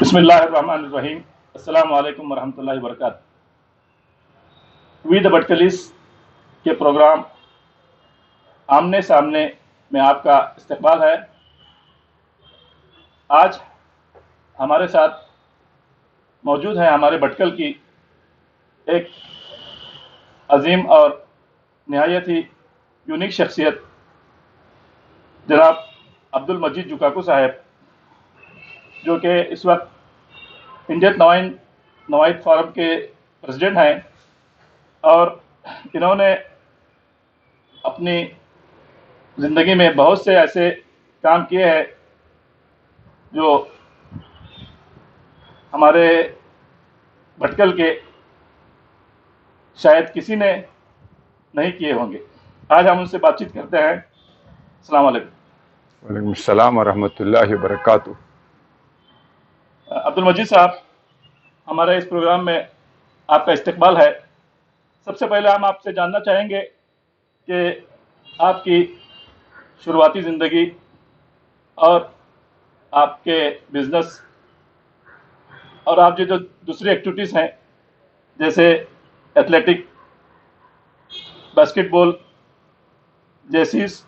بسم اللہ الرحمن الرحیم. السلام علیکم ورحمۃ اللہ وبرکاتہ. وی دا بٹکلیس کے پروگرام آمنے سامنے میں آپ کا استقبال ہے. آج ہمارے ساتھ موجود ہے ہمارے بٹکل کی ایک عظیم اور نہایت ہی یونیک شخصیت جناب عبد المجید جکاکو صاحب، جو کہ اس وقت انڈین نوائد فورم کے پریزیڈنٹ ہیں، اور انہوں نے اپنی زندگی میں بہت سے ایسے کام کیے ہیں جو ہمارے بھٹکل کے شاید کسی نے نہیں کیے ہوں گے. آج ہم ان سے بات چیت کرتے ہیں. السلام علیکم. وعلیکم السلام ورحمۃ اللہ وبرکاتہ. عبد المجید صاحب، ہمارے اس پروگرام میں آپ کا استقبال ہے. سب سے پہلے ہم آپ سے جاننا چاہیں گے کہ آپ کی شروعاتی زندگی اور آپ کے بزنس اور آپ جو دوسری ایکٹیویٹیز ہیں، جیسے ایتھلیٹک، باسکٹ بال، جیسیز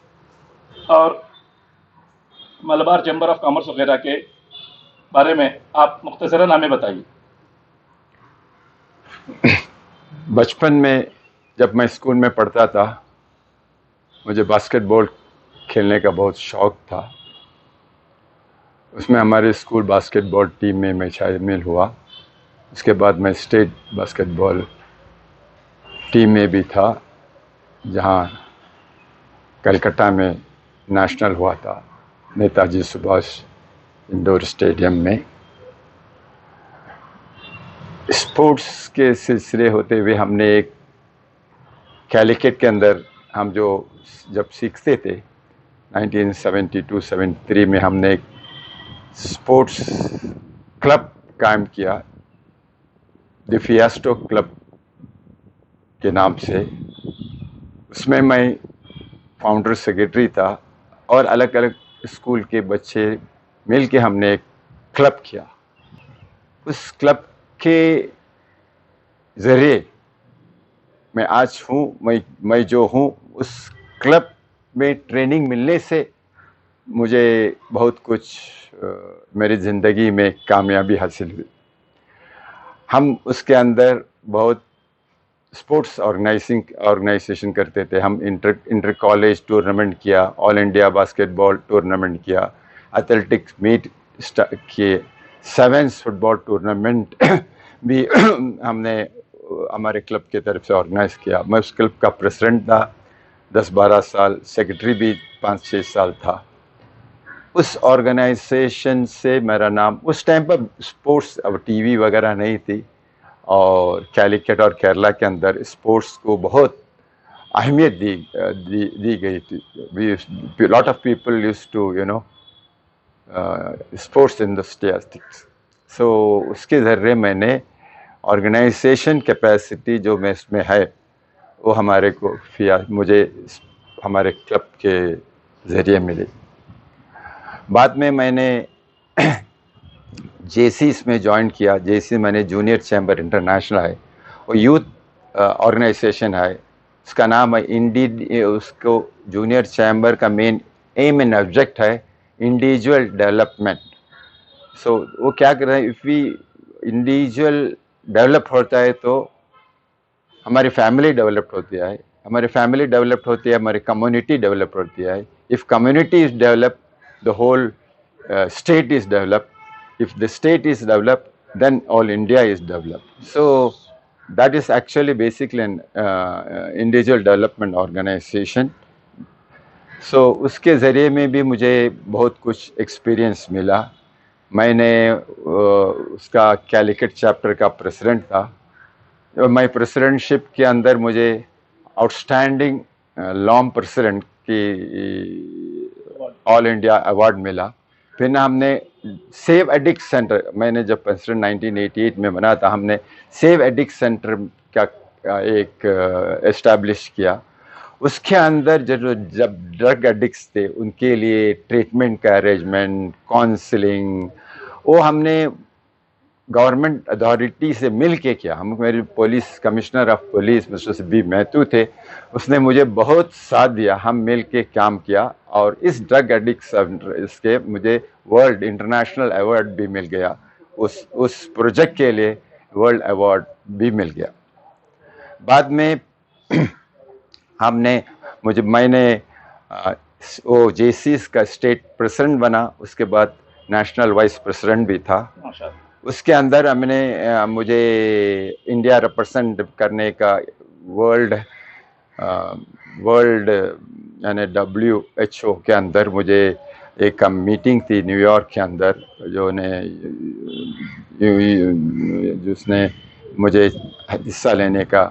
اور ملبار چیمبر آف کامرس وغیرہ کے بارے میں آپ مختصراً ہمیں بتائیے. بچپن میں جب میں اسکول میں پڑھتا تھا، مجھے باسکٹ بال کھیلنے کا بہت شوق تھا. اس میں ہمارے اسکول باسکٹ بال ٹیم میں شامل ہوا. اس کے بعد میں اسٹیٹ باسکٹ بال ٹیم میں بھی تھا، جہاں کلکتہ میں نیشنل ہوا تھا، نیتا جی سبھاش انڈور اسٹیڈیم میں. اسپورٹس کے سلسلے ہوتے ہوئے ہم نے ایک کیلیکٹ کے اندر ہم جب سیکھتے تھے 1972-73 میں ہم نے ایک اسپورٹس کلب قائم کیا، دی فیاسٹو کلب کے نام سے. اس میں فاؤنڈر سیکرٹری تھا، اور الگ الگ اسکول کے بچے مل کے ہم نے ایک کلب کیا. اس کلب کے ذریعے میں آج ہوں، میں جو ہوں، اس کلب میں ٹریننگ ملنے سے مجھے بہت کچھ میری زندگی میں کامیابی حاصل ہوئی. ہم اس کے اندر بہت اسپورٹس آرگنائزیشن کرتے تھے. ہم انٹر کالج ٹورنامنٹ کیا، آل انڈیا باسکٹ بال ٹورنامنٹ کیا، ایتھلیٹکس میٹ کیے، سیونس فٹ بال ٹورنامنٹ بھی ہم نے ہمارے کلب کی طرف سے آرگنائز کیا. میں اس کلب کا پریزیڈنٹ تھا 10-12 سال، سیکرٹری بھی 5-6 سال تھا. اس آرگنائزیشن سے میرا نام، اس ٹائم پر اسپورٹس اب ٹی وی وغیرہ نہیں تھی، اور کیلیکٹ اور کیرلا کے اندر اسپورٹس کو بہت اہمیت دی گئی تھی. Lot of people use to sports industries. So اس کے ذریعے میں نے آرگنائزیشن کیپیسٹی جو میں اس میں ہے، وہ مجھے ہمارے کلب کے ذریعے ملی. بعد میں نے جے سیز میں جوائن کیا. جے سی میں نے جونیئر چیمبر انٹرنیشنل ہے، وہ یوتھ آرگنائزیشن ہے. اس کا نام ہے اس کو جونیئر چیمبر کا مین ایم اینڈ آبجیکٹ ہے انڈیویجول ڈیولپمنٹ. سو وہ کیا کر رہے ہیں، اف وی انڈیویجول ڈیولپ ہوتا ہے تو ہماری فیملی ڈیولپ ہوتی ہے، ہماری کمیونٹی ڈیولپ ہوتی ہے. If community is develop, the whole state is developed. If the state is developed, then all India is developed. So that is actually basically an individual development organization. So اس کے ذریعے میں بھی مجھے بہت کچھ experience ملا. میں نے اس کا کیلیکٹ چیپٹر کا پریزیڈنٹ تھا. میں پریزیڈنٹ شپ کے اندر مجھے آؤٹ اسٹینڈنگ لام پریزیڈنٹ کی آل انڈیا ایوارڈ ملا. پھر ہم نے سیو ایڈکٹ سینٹر، میں نے جب پریزیڈنٹ 1988 میں بنا تھا، ہم نے سیو ایڈکٹ سینٹر کا ایک اسٹیبلش کیا. اس کے اندر جب ڈرگ ایڈکٹس تھے ان کے لیے ٹریٹمنٹ کا ارینجمنٹ، کاؤنسلنگ، وہ ہم نے गवर्नमेंट अथॉरिटी से मिल के किया। हम मेरे police commissioner of police mister B Matthew थे, उसने मुझे बहुत साथ दिया, हम मिल के काम किया और इस ड्रग एडिक्ट इसके मुझे वर्ल्ड इंटरनेशनल अवार्ड भी मिल गया, उस प्रोजेक्ट के लिए वर्ल्ड अवार्ड भी मिल गया। बाद में मैंने OJCs का स्टेट प्रेसिडेंट बना, उसके बाद नेशनल वाइस प्रेसिडेंट भी था। उसके अंदर मुझे इंडिया रिप्रेजेंट करने का वर्ल्ड यानी WHO के अंदर मुझे एक मीटिंग थी न्यूयॉर्क के अंदर, जिसने मुझे हिस्सा लेने का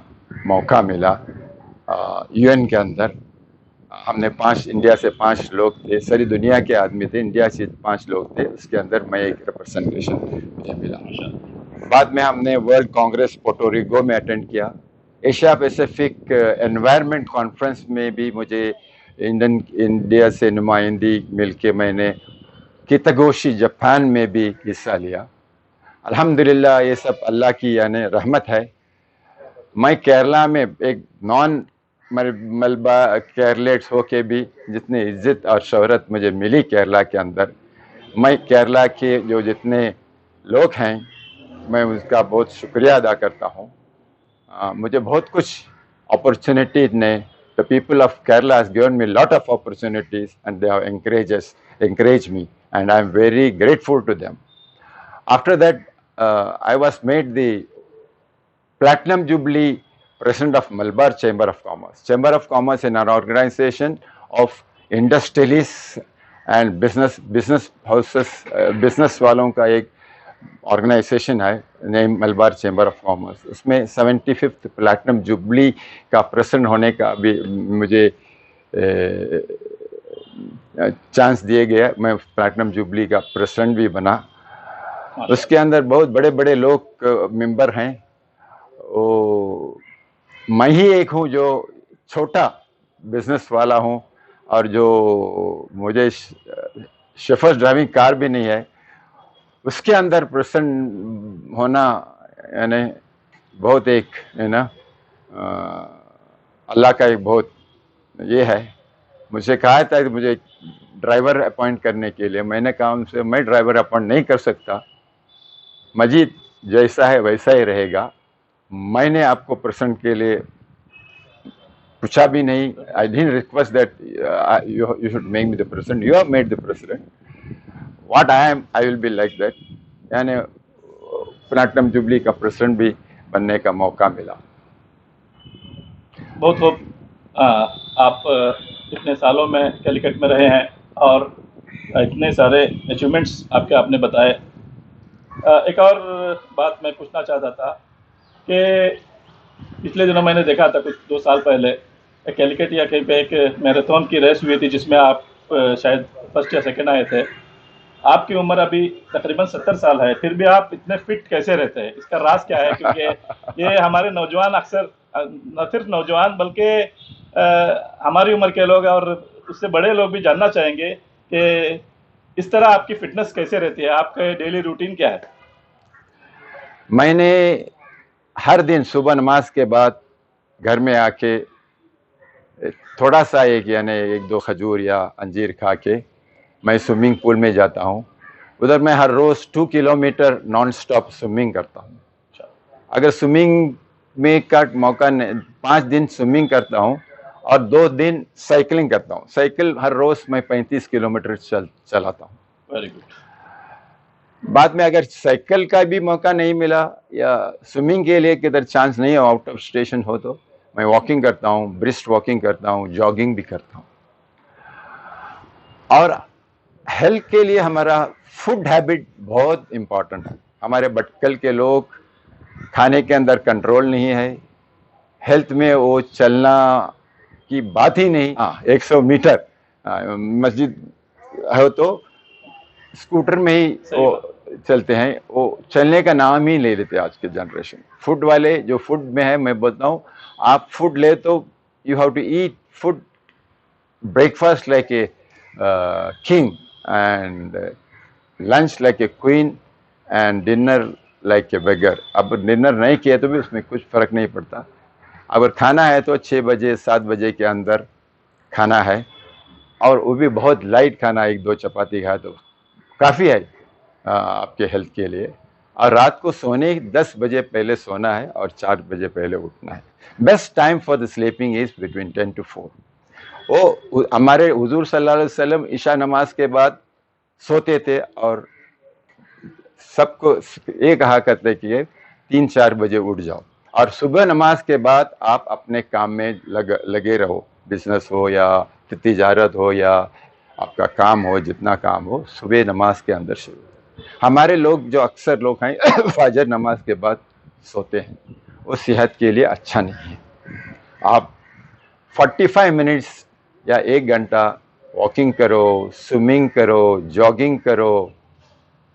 मौका मिला। UN के अंदर हमने इंडिया से 5 लोग थे, सारी दुनिया के आदमी थे, इंडिया से 5 लोग थे, उसके अंदर मैं एक रिप्रेजेंटेशन मुझे मिला। बाद में हमने वर्ल्ड कांग्रेस पोर्टोरिको में अटेंड किया। एशिया पैसिफिक एनवायरनमेंट कॉन्फ्रेंस में भी मुझे इंडिया से नुमाइंदी मिलके मैंने कितागोशी जापान में भी हिस्सा लिया। अल्हम्दुलिल्लाह ये सब अल्लाह की यानी रहमत है। मैं केरला में एक नॉन मलबा केरलेट्स हो के भी जितनी इज्जत और शोहरत मुझे मिली केरला के अंदर, मैं केरला के जो जितने लोग हैं मैं उसका बहुत शुक्रिया अदा करता हूँ। मुझे बहुत कुछ अपॉर्चुनिटीज ने, the people of Kerala has given me a lot of opportunities and they have encouraged me and I am very grateful to them. After that I was made the Platinum Jubilee President of Malabar Chamber of Commerce. Chamber of Commerce is an organization of industrialists and business houses, business वालों का एक organisation है, name Malabar chamber of commerce. उसमें 75th platinum jubilee का president होने का भी मुझे चांस दिए गया, मैं प्लैटिनम जुबली का प्रेसिडेंट भी बना। उसके अंदर बहुत बड़े बड़े लोग मेंबर हैं, मैं ही एक हूँ जो छोटा बिजनेस वाला हूँ और जो मुझे शेफर्स ड्राइविंग कार भी नहीं है, उसके अंदर प्रेसिडेंट होना यानी बहुत एक है ना अल्लाह का एक बहुत ये है। मुझे कहा था कि मुझे ड्राइवर अपॉइंट करने के लिए, मैंने कहा उनसे मैं ड्राइवर अपॉइंट नहीं कर सकता, मजीद जैसा है वैसा ही रहेगा। मैंने आपको प्रेसिडेंट के लिए पूछा भी नहीं, I didn't request that you should make me the president, you have made the president, what I am I will be like that. यानी प्लैटिनम जुबली का प्रेसिडेंट भी बनने का मौका मिला। बहुत खूब। आप इतने सालों में कैलिकट में रहे हैं और इतने सारे अचीवमेंट्स आपने बताए। एक और बात मैं पूछना चाहता था कि पिछले दिनों मैंने देखा था, कुछ 2 साल पहले कैलिकट या कहीं पे एक मैराथन की रेस हुई थी जिसमें आप शायद फर्स्ट या सेकंड आए थे। आपकी उम्र अभी तकरीबन 70 साल है, फिर भी आप इतने फिट कैसे रहते हैं? इसका राज क्या है? क्योंकि ये हमारे नौजवान अक्सर, न सिर्फ नौजवान बल्कि हमारी उम्र के लोग और उससे बड़े लोग भी जानना चाहेंगे कि इस तरह आपकी फिटनेस कैसे रहती है, आपका डेली रूटीन क्या है? मैंने हर दिन सुबह नमाज के बाद घर में आके थोड़ा सा यानी 1-2 खजूर या अंजीर खा के मैं स्विमिंग पूल में जाता हूँ। उधर मैं हर रोज़ 2 किलोमीटर नॉन स्टॉप स्विमिंग करता हूँ। अगर स्विमिंग में का मौका 5 दिन स्विमिंग करता हूँ और 2 दिन साइकिलिंग करता हूँ। साइकिल हर रोज़ मैं 35 किलोमीटर चलाता हूँ। Very good. बाद में अगर साइकिल का भी मौका नहीं मिला या स्विमिंग के लिए किधर चांस नहीं हो, आउट ऑफ स्टेशन हो, तो मैं वॉकिंग करता हूँ, ब्रिस्क वॉकिंग करता हूँ, जॉगिंग भी करता हूँ। और हेल्थ के लिए हमारा फूड हैबिट बहुत इम्पॉर्टेंट है। हमारे भटकल के लोग खाने के अंदर कंट्रोल नहीं है, हेल्थ में वो चलना की बात ही नहीं। 100 मीटर मस्जिद है तो स्कूटर में ही वो चलते हैं, वो चलने का नाम ही ले लेते आज के जनरेशन। फूड वाले जो फूड में है, मैं बोलता हूँ आप फूड ले तो you have to eat food, breakfast like a king and lunch like a queen and dinner like a beggar. अब डिनर नहीं किया तो भी उसमें कुछ फ़र्क नहीं पड़ता. अगर खाना है तो 6 बजे 7 बजे के अंदर खाना है, और वो भी बहुत लाइट खाना, 1-2 चपाती खाए तो काफ़ी है आपके हेल्थ के लिए. और रात को सोने 10 बजे पहले सोना है और 4 बजे पहले उठना है. Best time for the sleeping is between 10 to 4. वो हमारे हुजूर सल्लल्लाहु अलैहि वसल्लम ईशा नमाज के बाद सोते थे, और सबको ये कहा करते कि 3-4 बजे उठ जाओ, और सुबह नमाज के बाद आप अपने काम में लगे रहो. बिजनेस हो या तिजारत हो या आपका काम हो, जितना काम हो सुबह नमाज के अंदर शुरू. हमारे लोग जो अक्सर लोग हैं फजर नमाज के बाद सोते हैं, वो सेहत के लिए अच्छा नहीं है. आप 45 मिनट्स या 1 घंटा वॉकिंग करो, स्विमिंग करो, जॉगिंग करो,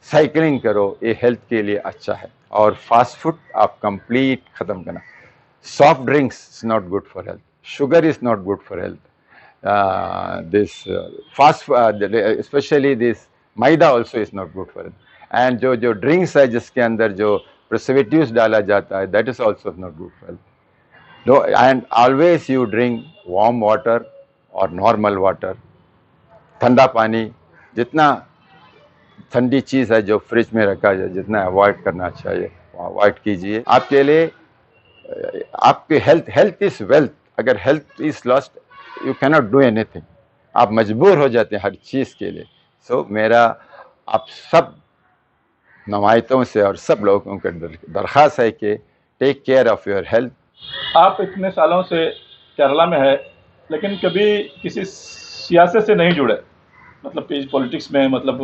साइकिलिंग करो, ये हेल्थ के लिए अच्छा है. और फास्ट फूड आप कंप्लीट ख़त्म करना. Soft drinks is not good for health, sugar is not good for health. This fast specially this maida also is not good for health. And जो ड्रिंक्स है जिसके अंदर जो प्रिजर्वेटिव्स डाला जाता है, that is also not good for health. No, and always you drink warm water or normal water. ठंडा पानी, जितना ठंडी चीज़ है जो फ्रिज में रखा जाए, जितना अवॉइड करना चाहिए अवॉइड कीजिए. आपके लिए आपके हेल्थ इज वेल्थ. अगर health is lost you cannot do anything. आप मजबूर हो जाते हैं हर चीज़ के लिए. सो मेरा आप सब नमायतों से और सब लोगों को दरख्वास्त है कि take care of your health. आप इतने सालों से केरला में है, लेकिन कभी किसी सियासत से नहीं जुड़े, मतलब पॉलिटिक्स में. मतलब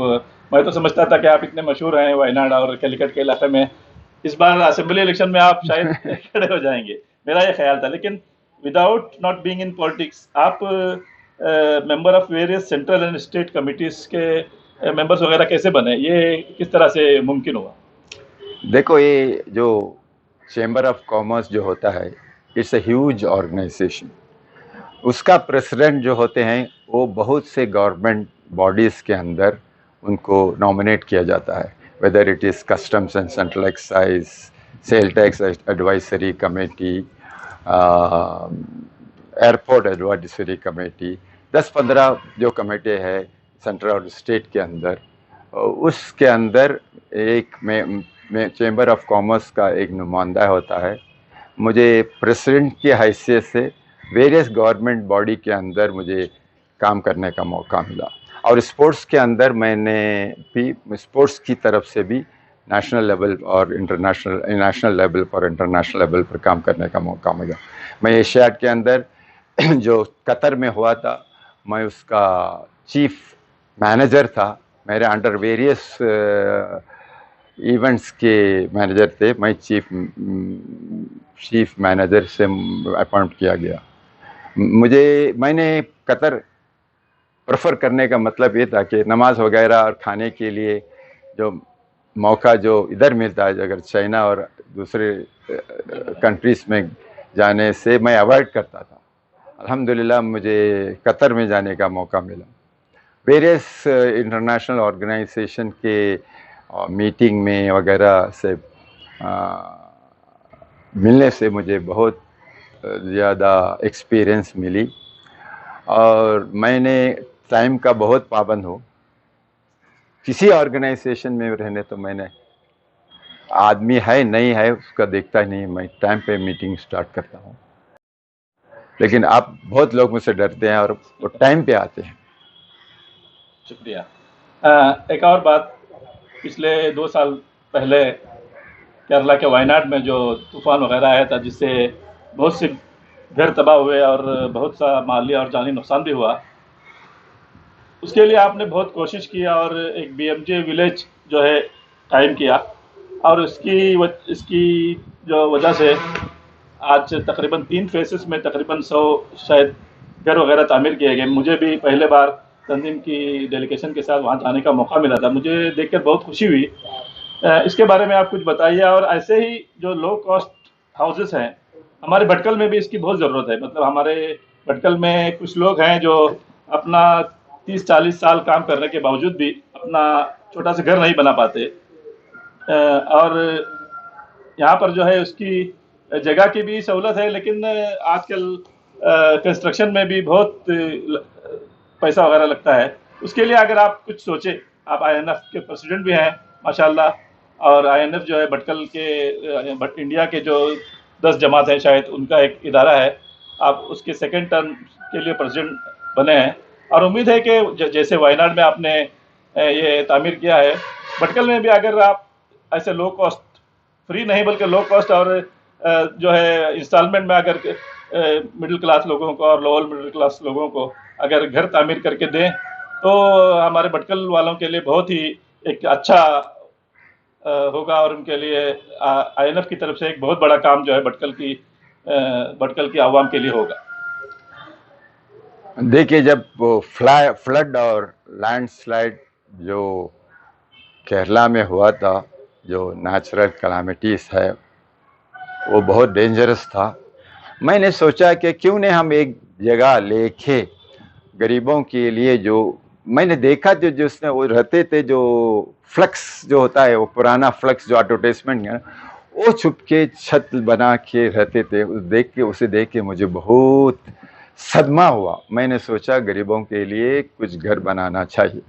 मैं तो समझता था कि आप इतने मशहूर हैं वायनाड और कैलिकट के इलाके में, इस बार असेंबली इलेक्शन में आप शायद खड़े हो जाएंगे, मेरा ये ख्याल था. लेकिन without not being in politics आप member of various central and state committees के मेंबर्स वगैरह कैसे बने? ये किस तरह से मुमकिन हुआ? देखो, ये जो चैम्बर ऑफ कॉमर्स जो होता है, इट्स अ ह्यूज ऑर्गेनाइजेशन. उसका प्रेसिडेंट जो होते हैं वो बहुत से गवर्नमेंट बॉडीज़ के अंदर उनको नॉमिनेट किया जाता है. Whether it is customs and central excise, sale tax advisory committee, airport advisory committee, 10-15 जो कमेटी है सेंट्रल और स्टेट के अंदर. उसके अंदर एक में चैम्बर ऑफ कॉमर्स का एक नुमाइंदा होता है. मुझे प्रेसिडेंट की हैसियत से वेरियस गवर्नमेंट बॉडी के अंदर मुझे काम करने का मौका मिला. और स्पोर्ट्स के अंदर मैंने भी स्पोर्ट्स की तरफ से भी नेशनल लेवल और नेशनल लेवल और इंटरनेशनल लेवल पर काम करने का मौका मिला. मैं एशियाड के अंदर जो कतर में हुआ था, मैं उसका चीफ मैनेजर था. मेरे अंडर वेरियस इवेंट्स के मैनेजर थे. मैं चीफ मैनेजर से अपॉइंट किया गया. मैंने कतर प्रेफर करने का मतलब ये था कि नमाज वगैरह और खाने के लिए जो मौका जो इधर मिलता है, अगर चाइना और दूसरे कंट्रीज़ में जाने से मैं अवॉइड करता था. अल्हम्दुलिल्लाह मुझे कतर में जाने का मौका मिला. वेरियस इंटरनेशनल ऑर्गेनाइजेशन के मीटिंग में वगैरह से मिलने से मुझे बहुत ज़्यादा एक्सपीरियंस मिली. और मैंने टाइम का बहुत पाबंद हूँ. किसी ऑर्गेनाइजेशन में रहने तो मैंने आदमी है नहीं है उसका देखता ही नहीं, मैं टाइम पे मीटिंग स्टार्ट करता हूँ. लेकिन आप बहुत लोग मुझसे डरते हैं और वो टाइम पे आते हैं. शुक्रिया. एक और बात, पिछले 2 साल पहले केरला के वायनाड में जो तूफ़ान वगैरह आया था, जिससे बहुत से घर तबाह हुए और बहुत सा माली और जानी नुकसान भी हुआ, उसके लिए आपने बहुत कोशिश की और एक BMJ विलेज जो है कायम किया, और इसकी जो वजह से आज तकरीबन 3 फेसेस में तकरीबन 100 शायद घर वगैरह तामीर किए गए. मुझे भी पहले बार तंजीम की डेलीगेशन के साथ वहाँ जाने का मौका मिला था. मुझे देखकर बहुत खुशी हुई. इसके बारे में आप कुछ बताइए. और ऐसे ही जो लो कॉस्ट हाउसेस हैं, हमारे भटकल में भी इसकी बहुत ज़रूरत है. मतलब हमारे भटकल में कुछ लोग हैं जो अपना 30-40 साल काम करने के बावजूद भी अपना छोटा सा घर नहीं बना पाते. اور یہاں پر جو ہے اس کی جگہ کی بھی سہولت ہے، لیکن آج کل کنسٹرکشن میں بھی بہت پیسہ وغیرہ لگتا ہے. اس کے لیے اگر آپ کچھ سوچیں، آپ آئی این ایف کے پریسیڈنٹ بھی ہیں ماشاءاللہ، اور آئی این ایف جو ہے بٹکل کے انڈیا کے جو 10 جماعت ہیں شاید ان کا ایک ادارہ ہے، آپ اس کے سیکنڈ ٹرم کے لیے پریسیڈنٹ بنے ہیں، اور امید ہے کہ جیسے وائناڈ میں آپ نے یہ تعمیر کیا ہے، بٹکل میں بھی اگر آپ ایسے لو کاسٹ، فری نہیں بلکہ لو کاسٹ، اور جو ہے انسٹالمنٹ میں اگر مڈل کلاس لوگوں کو اور لوور مڈل کلاس لوگوں کو اگر گھر تعمیر کر کے دیں تو ہمارے بٹکل والوں کے لیے بہت ہی ایک اچھا ہوگا، اور ان کے لیے آئی این ایف کی طرف سے ایک بہت بڑا کام جو ہے بٹکل کی عوام کے لیے ہوگا. دیکھیے، جب وہ فلڈ اور لینڈ سلائڈ جو کیرلا میں ہوا تھا، جو نیچرل کلامٹیز ہے، وہ بہت ڈینجرس تھا. میں نے سوچا کہ کیوں نہیں ہم ایک جگہ لے کے غریبوں کے لیے، جو میں نے دیکھا تھا جس میں وہ رہتے تھے، جو فلکس جو ہوتا ہے، وہ پرانا فلکس جو ایڈورٹائزمنٹ ہے، وہ چھپ کے چھت بنا کے رہتے تھے. اسے دیکھ کے مجھے بہت صدمہ ہوا. میں نے سوچا غریبوں کے لیے کچھ گھر بنانا چاہیے.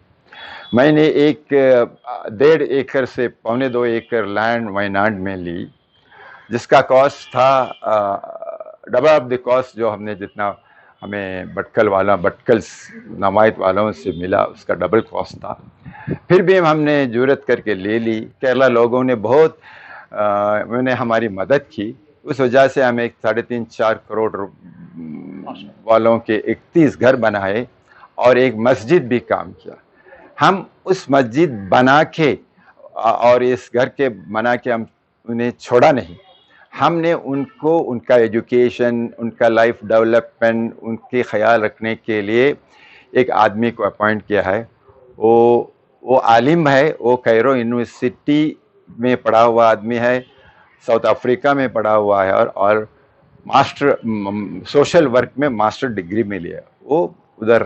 میں نے 1.5 ایکڑ سے 2.25 ایکڑ لینڈ وائناڈ میں لی، جس کا کاسٹ تھا ڈبل آف دی کاسٹ جو ہم نے جتنا ہمیں بٹکل نوائت والوں سے ملا، اس کا ڈبل کاسٹ تھا. پھر بھی ہم نے جرت کر کے لے لی. کیرلا لوگوں نے بہت نے ہماری مدد کی. اس وجہ سے ہم 3.5-4 کروڑ والوں کے 31 گھر بنائے اور ایک مسجد بھی کام کیا. ہم اس مسجد بنا کے اور اس گھر کے بنا کے ہم انہیں چھوڑا نہیں. ہم نے ان کو ان کا ایجوکیشن، ان کا لائف ڈیولپمنٹ، ان کے خیال رکھنے کے لیے ایک آدمی کو اپوائنٹ کیا ہے. وہ عالم ہے، وہ کیرو یونیورسٹی میں پڑھا ہوا آدمی ہے، ساؤتھ افریقہ میں پڑھا ہوا ہے، اور ماسٹر سوشل ورک میں ماسٹر ڈگری میں لیا. وہ ادھر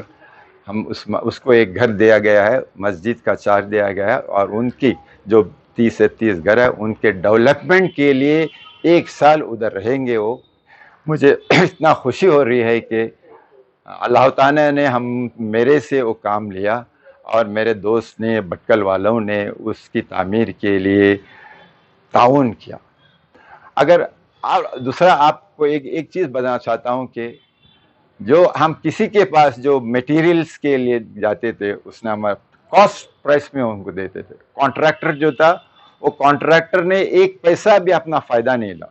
ہم اس کو ایک گھر دیا گیا ہے، مسجد کا چارج دیا گیا ہے، اور ان کی جو 30 گھر ہے ان کے ڈیولپمنٹ کے لیے 1 سال ادھر رہیں گے. وہ مجھے اتنا خوشی ہو رہی ہے کہ اللہ تعالیٰ نے میرے سے وہ کام لیا، اور میرے دوست نے، بٹکل والوں نے اس کی تعمیر کے لیے تعاون کیا. اگر دوسرا آپ کو ایک چیز بتانا چاہتا ہوں کہ جو ہم کسی کے پاس جو میٹیریلز کے لیے جاتے تھے، اس نے ہمارا کاسٹ پرائس میں ان کو دیتے تھے. کانٹریکٹر جو تھا، وہ کانٹریکٹر نے 1 پیسہ بھی اپنا فائدہ نہیں لا.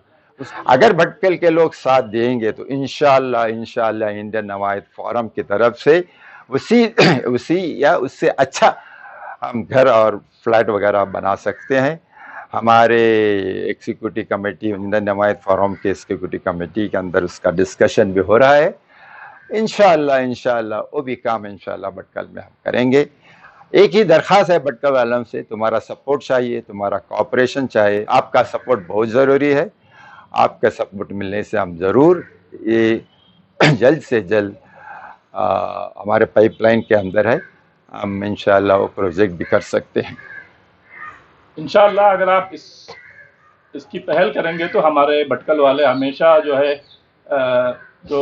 اگر بٹکل کے لوگ ساتھ دیں گے تو انشاءاللہ انڈین نوائت فورم کی طرف سے اسی یا اس سے اچھا ہم گھر اور فلیٹ وغیرہ بنا سکتے ہیں. ہمارے ایگزیکٹو کمیٹی، انڈین نوائت فورم کے ایگزیکٹو کمیٹی کے اندر اس کا ڈسکشن بھی ہو رہا ہے. انشاءاللہ وہ بھی کام انشاءاللہ بٹکل میں ہم کریں گے. ایک ہی درخواست ہے بٹکل والوں سے، تمہارا سپورٹ چاہیے، تمہارا کوآپریشن چاہیے. آپ کا سپورٹ بہت ضروری ہے. آپ کا سپورٹ ملنے سے ہم ضرور یہ جلد سے جلد ہمارے پائپ لائن کے اندر ہے، ہم انشاءاللہ وہ پروجیکٹ بھی کر سکتے ہیں. انشاءاللہ اگر آپ اس کی پہل کریں گے تو ہمارے بٹکل والے ہمیشہ جو ہے جو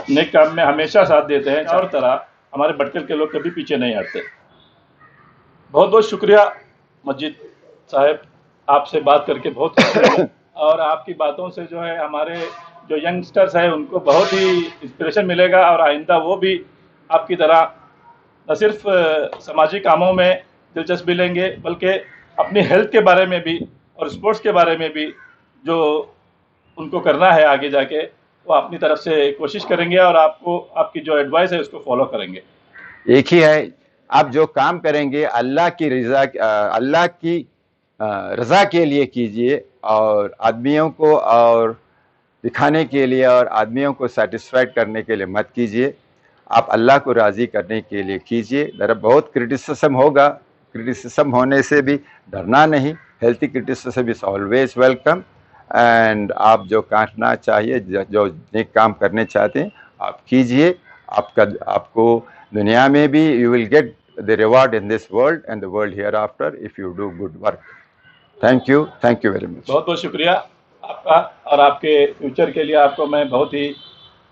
نیک کام میں ہمیشہ ساتھ دیتے ہیں، اور طرح ہمارے بٹکل کے لوگ کبھی پیچھے نہیں ہٹتے. بہت بہت شکریہ مجید صاحب، آپ سے بات کر کے بہت خوشی ہوئی، اور آپ کی باتوں سے جو ہے ہمارے جو ینگسٹرز ہیں ان کو بہت ہی انسپریشن ملے گا، اور آئندہ وہ بھی آپ کی طرح نہ صرف سماجی کاموں میں دلچسپی لیں گے بلکہ اپنی ہیلتھ کے بارے میں بھی اور اسپورٹس کے بارے میں بھی جو ان کو کرنا ہے آگے جا کے، وہ اپنی طرف سے کوشش کریں گے، اور آپ کی جو ایڈوائس ہے اس کو فالو کریں گے. ایک ہی ہے، آپ جو کام کریں گے اللہ کی رضا کے لیے کیجئے، اور آدمیوں کو اور دکھانے کے لیے اور آدمیوں کو سیٹسفائڈ کرنے کے لیے مت کیجئے. آپ اللہ کو راضی کرنے کے لیے کیجئے. بہت کرٹیسزم ہوگا، کرٹیسزم ہونے سے بھی ڈرنا نہیں. Healthy criticism is always welcome. And آپ جو کرنا چاہیے، جو نیک کام کرنے چاہتے ہیں آپ کیجئے. آپ کو دنیا میں بھی you will get the reward in this world and the world hereafter if you do good work. Thank you very much. बहुत बहुत शुक्रिया आपका, और आपके फ्यूचर के लिए आपको मैं बहुत ही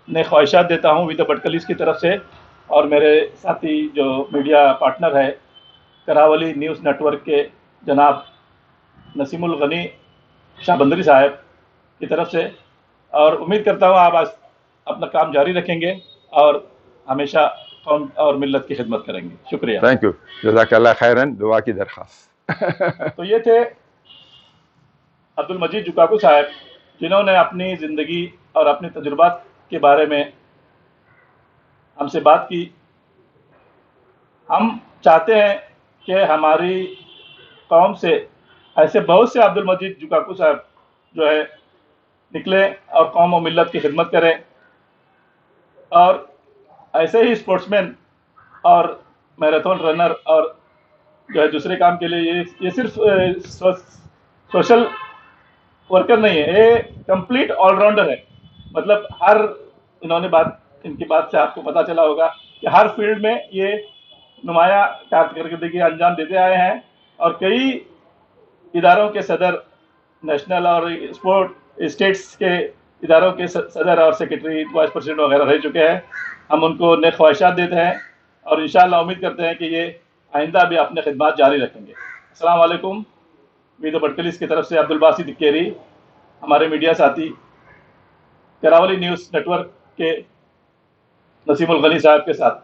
नेक ख्वाहिशात देता हूँ विद बटकलीस की तरफ से, और मेरे साथी जो मीडिया पार्टनर है करावली न्यूज़ नेटवर्क के जनाब नसीमुल गनी शाहबंदरी साहब की तरफ से, और उम्मीद करता हूँ आप आज अपना काम जारी रखेंगे और हमेशा कौम और मिल्लत की खिदमत करेंगे। शुक्रिया। थैंक यू, जज़ाकल्लाह खैरन, दुआ की दरख्वास्त। तो ये थे अब्दुल मजीद जुकाकू साहब, जिन्होंने अपनी ज़िंदगी और अपने तजुर्बात के बारे में हमसे बात की। हम चाहते हैं कि हमारी कौम से ऐसे बहुत से अब्दुल मजीद जुकाकू साहब जो है निकले और कौम और मिल्लत की खिदमत करें, और ऐसे ही स्पोर्ट्समैन और मैराथन रनर और जो है दूसरे काम के लिए ये सिर्फ सोशल वर्कर नहीं है, ये कंप्लीट ऑलराउंडर है। मतलब हर, इनकी बात से आपको पता चला होगा कि हर फील्ड में ये नुमाया कारकर्दगी अंजाम देते आए हैं, और कई इदारों के सदर, नेशनल और स्पोर्ट स्टेट्स के इदारों के सदर और सेक्रेटरी, वाइस प्रेसिडेंट वगैरह रह चुके हैं। हम उनको नेक ख्वाहिशात देते हैं और इंशाअल्लाह उम्मीद करते हैं कि ये आइंदा भी अपने खिदमत जारी रखेंगे। अस्सलाम वालेकुम। वीदो बटकलीस की तरफ से अब्दुल बासित इक्केरी, हमारे मीडिया साथी करावली न्यूज़ नेटवर्क के नसीमुल गनी साहब के साथ।